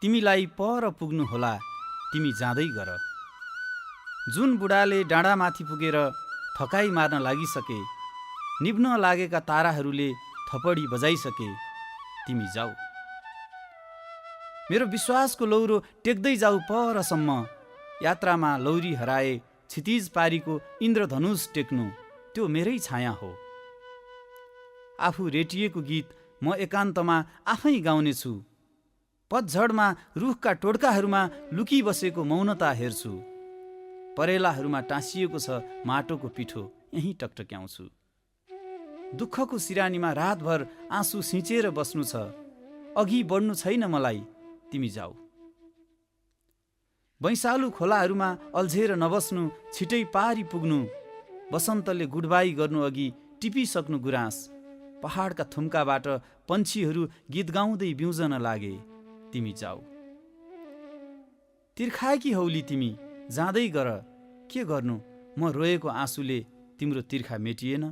तिमीलाई पर पुग्नु होला, तिमी जाँदै गर। जुन बुढाले डाँडामाथि पुगेर थकाइ मार्न लागिसके, निभ्न लागेका ताराहरूले थपडी बजाइसके, तिमी जाऊ। मेरो विश्वासको लौरो टेक्दै जाऊ परसम्म। यात्रामा लौरी हराए क्षितिज पारीको इन्द्रधनुष टेक्नु त्यो मेरै छाया हो। आफू रेटिएको गीत म एकान्तमा आफै गाउनेछु। पतझडमा रुखका टोड्काहरूमा लुकिबसेको मौनता हेर्छु। परेलाहरूमा टाँसिएको छ माटोको पिठो, यहीँ टकटक्याउँछु। दुःखको सिरानीमा रातभर आँसु सिँचेर बस्नु छ, अघि बढ्नु छैन मलाई, तिमी जाऊ। वैशालु खोलाहरूमा अल्झेर नबस्नु, छिटै पारी पुग्नु। बसन्तले गुडबाई गर्नु अघि टिपिसक्नु गुराँस। पहाडका थुम्काबाट पन्छीहरू गीत गाउँदै बिउजन लागे, तिमी जाऊ। तिर्खाएकी हौली तिमी, जाँदै गर। के गर्नु, म रोएको आँसुले तिम्रो तिर्खा मेटिएन।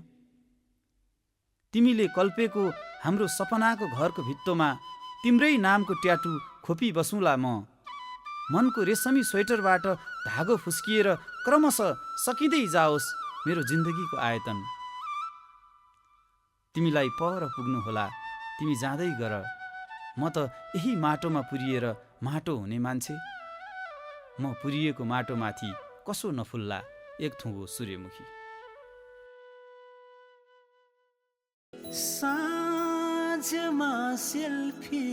तिमीले कल्पेको हाम्रो सपनाको घरको भित्तोमा तिम्रै नामको ट्याटु खोपी बसौँला म। मनको रेशमी स्वेटरबाट धागो फुस्किएर क्रमशः सकिँदै जाओस् मेरो जिन्दगीको आयतन। तिमीलाई पर पुग्नु होला, तिमी जाँदै गर। म त यही माटोमा पुरिएर माटो हुने मान्छे। म पुरिएको माटोमाथि कसो नफुल्ला एक थुङ्गो सूर्यमुखी। साँझमा सेल्फी